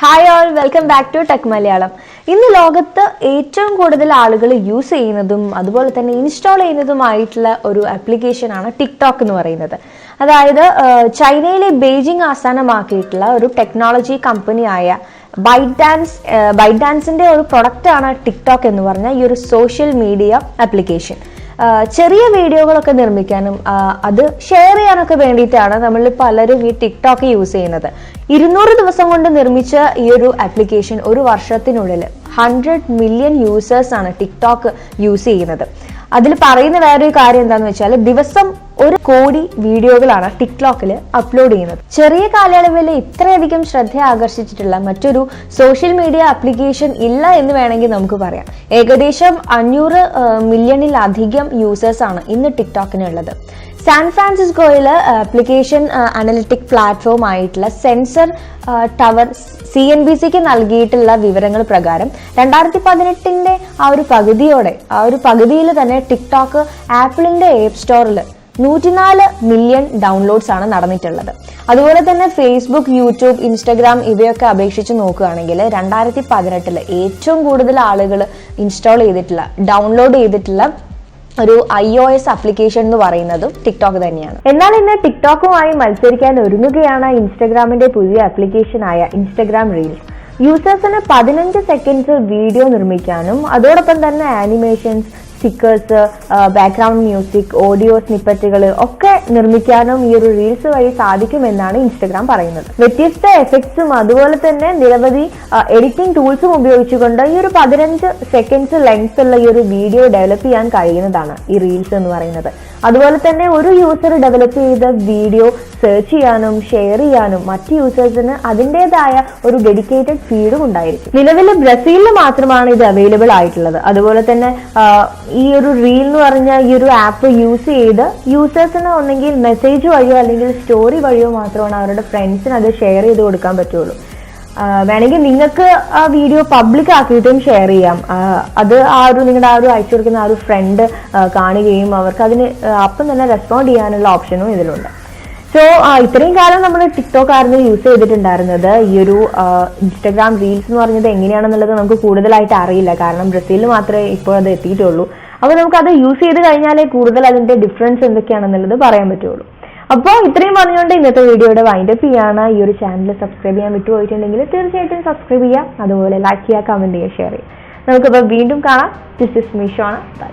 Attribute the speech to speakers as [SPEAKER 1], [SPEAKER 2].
[SPEAKER 1] Hi all, welcome back to tech Malayalam. ഇന്ന് ലോകത്ത് ഏറ്റവും കൂടുതൽ ആളുകൾ യൂസ് ചെയ്യുന്നതും അതുപോലെ തന്നെ ഇൻസ്റ്റാൾ ചെയ്യുന്നതുമായിട്ടുള്ള ഒരു ആപ്ലിക്കേഷനാണ് ടിക്ടോക്ക് എന്ന് പറയുന്നത്. അതായത് ചൈനയിലെ ബെയ്ജിംഗ് ആസ്ഥാനമാക്കിയിട്ടുള്ള ഒരു ടെക്നോളജി കമ്പനിയായ ബൈറ്റ്ഡാൻസിന്റെ ഒരു പ്രൊഡക്റ്റാണ് ടിക്ടോക്ക് എന്ന് പറഞ്ഞ ഈ ഒരു സോഷ്യൽ മീഡിയ ആപ്ലിക്കേഷൻ. ചെറിയ വീഡിയോകളൊക്കെ നിർമ്മിക്കാനും അത് ഷെയർ ചെയ്യാനൊക്കെ വേണ്ടിയിട്ടാണ് നമ്മൾ പലരും ഈ ടിക്ടോക്ക് യൂസ് ചെയ്യുന്നത്. 200 ദിവസം കൊണ്ട് നിർമ്മിച്ച ഈ ഒരു ആപ്ലിക്കേഷൻ ഒരു വർഷത്തിനുള്ളിൽ 100 മില്യൺ യൂസേഴ്സ് ആണ് ടിക്ടോക്ക് യൂസ് ചെയ്യുന്നത്. അതിൽ പറയുന്ന വേറൊരു കാര്യം എന്താണെന്ന് വെച്ചാൽ ദിവസം 1 കോടി വീഡിയോകളാണ് ടിക്ടോക്കിൽ അപ്ലോഡ് ചെയ്യുന്നത്. ചെറിയ കാലയളവിൽ ഇത്രയധികം ശ്രദ്ധ ആകർഷിച്ചിട്ടുള്ള മറ്റൊരു സോഷ്യൽ മീഡിയ ആപ്ലിക്കേഷൻ ഇല്ല എന്ന് വേണമെങ്കിൽ നമുക്ക് പറയാം. ഏകദേശം 500 മില്യണിലധികം യൂസേഴ്സ് ആണ് ഇന്ന് ടിക്ടോക്കിനുള്ളത്. സാൻ ഫ്രാൻസിസ്കോയില് ആപ്ലിക്കേഷൻ അനലിറ്റിക് പ്ലാറ്റ്ഫോം ആയിട്ടുള്ള സെൻസർ ടവർ CNBCക്ക് നൽകിയിട്ടുള്ള വിവരങ്ങൾ പ്രകാരം 2018 ആ ഒരു പകുതിയിൽ തന്നെ ടിക്ടോക്ക് ആപ്പിളിന്റെ ആപ്പ് സ്റ്റോറിൽ 104 മില്യൺ ഡൗൺലോഡ്സ് ആണ് നടന്നിട്ടുള്ളത്. അതുപോലെ തന്നെ ഫേസ്ബുക്ക്, യൂട്യൂബ്, ഇൻസ്റ്റഗ്രാം ഇവയൊക്കെ അപേക്ഷിച്ച് നോക്കുകയാണെങ്കിൽ 2018 ഏറ്റവും കൂടുതൽ ആളുകൾ ഇൻസ്റ്റാൾ ചെയ്തിട്ടുള്ള ഡൗൺലോഡ് ചെയ്തിട്ടുള്ള ഒരു iOS ആപ്ലിക്കേഷൻ എന്ന് പറയുന്നതും ടിക്ടോക്ക് തന്നെയാണ്. എന്നാൽ ഇന്ന് ടിക്ടോക്കുമായി മത്സരിക്കാൻ ഒരുങ്ങുകയാണ് ഇൻസ്റ്റഗ്രാമിന്റെ പുതിയ ആപ്ലിക്കേഷനായ ഇൻസ്റ്റഗ്രാം റീൽസ്. യൂസേഴ്സിന് 15 സെക്കൻഡ്സ് വീഡിയോ നിർമ്മിക്കാനും അതോടൊപ്പം തന്നെ animations, stickers, background music, audio സ്നിപ്പറ്റുകൾ ഒക്കെ നിർമ്മിക്കാനും ഈ ഒരു റീൽസ് വഴി സാധിക്കുമെന്നാണ് ഇൻസ്റ്റഗ്രാം പറയുന്നത്. വ്യത്യസ്ത എഫക്ട്സും അതുപോലെ തന്നെ നിരവധി എഡിറ്റിംഗ് ടൂൾസും ഉപയോഗിച്ചുകൊണ്ട് ഈ ഒരു 15 സെക്കൻഡ്സ് ലെങ്ത് ഉള്ള ഈ ഒരു വീഡിയോ ഡെവലപ്പ് ചെയ്യാൻ കഴിയുന്നതാണ് ഈ റീൽസ് എന്ന് പറയുന്നത്. അതുപോലെ തന്നെ ഒരു യൂസർ ഡെവലപ്പ് ചെയ്ത വീഡിയോ സെർച്ച് ചെയ്യാനും ഷെയർ ചെയ്യാനും മറ്റ് യൂസേഴ്സിന് അതിൻ്റെതായ ഒരു ഡെഡിക്കേറ്റഡ് ഫീഡും ഉണ്ടായിരിക്കും. നിലവിൽ ബ്രസീലിൽ മാത്രമാണ് ഇത് അവൈലബിൾ ആയിട്ടുള്ളത്. അതുപോലെ തന്നെ ഈ ഒരു റീൽ എന്ന് പറഞ്ഞ ഈ ഒരു ആപ്പ് യൂസ് ചെയ്ത് യൂസേഴ്സിന് ഒന്നെങ്കിൽ മെസ്സേജ് വഴിയോ അല്ലെങ്കിൽ സ്റ്റോറി വഴിയോ മാത്രമാണ് അവരുടെ ഫ്രണ്ട്സിന് അത് ഷെയർ ചെയ്ത് കൊടുക്കാൻ പറ്റുള്ളൂ. വേണമെങ്കിൽ നിങ്ങൾക്ക് ആ വീഡിയോ പബ്ലിക് ആക്കിയിട്ടും ഷെയർ ചെയ്യാം. അത് നിങ്ങളുടെ അയച്ചു കൊടുക്കുന്ന ആ ഒരു ഫ്രണ്ട് കാണുകയും അവർക്ക് അതിന് അപ്പം തന്നെ റെസ്പോണ്ട് ചെയ്യാനുള്ള ഓപ്ഷനും ഇതിലുണ്ട്. സോ ഇത്രയും കാലം നമ്മൾ ടിക്ടോക്ക് ആയിരുന്നു യൂസ് ചെയ്തിട്ടുണ്ടായിരുന്നത്. ഈ ഒരു ഇൻസ്റ്റഗ്രാം റീൽസ് എന്ന് പറഞ്ഞത് എങ്ങനെയാണെന്നുള്ളത് നമുക്ക് കൂടുതലായിട്ട് അറിയില്ല. കാരണം ബ്രസീലിൽ മാത്രമേ ഇപ്പോൾ അത് എത്തിയിട്ടുള്ളൂ. അപ്പോൾ നമുക്കത് യൂസ് ചെയ്ത് കഴിഞ്ഞാലേ കൂടുതൽ അതിന്റെ ഡിഫറൻസ് എന്തൊക്കെയാണെന്നുള്ളത് പറയാൻ പറ്റുള്ളൂ. അപ്പോൾ ഇത്രയും പറഞ്ഞുകൊണ്ട് ഇന്നത്തെ വീഡിയോയുടെ വൈൻഡപ്പ് ചെയ്യാണ്. ഈ ഒരു ചാനൽ സബ്സ്ക്രൈബ് ചെയ്യാൻ വിട്ടുപോയിട്ടുണ്ടെങ്കിൽ തീർച്ചയായിട്ടും സബ്സ്ക്രൈബ് ചെയ്യുക. അതുപോലെ ലൈക്ക് ചെയ്യുക, കമന്റ് ചെയ്യുക, ഷെയർ ചെയ്യുക. നമുക്കിപ്പോൾ വീണ്ടും കാണാം. This is me Shona. By.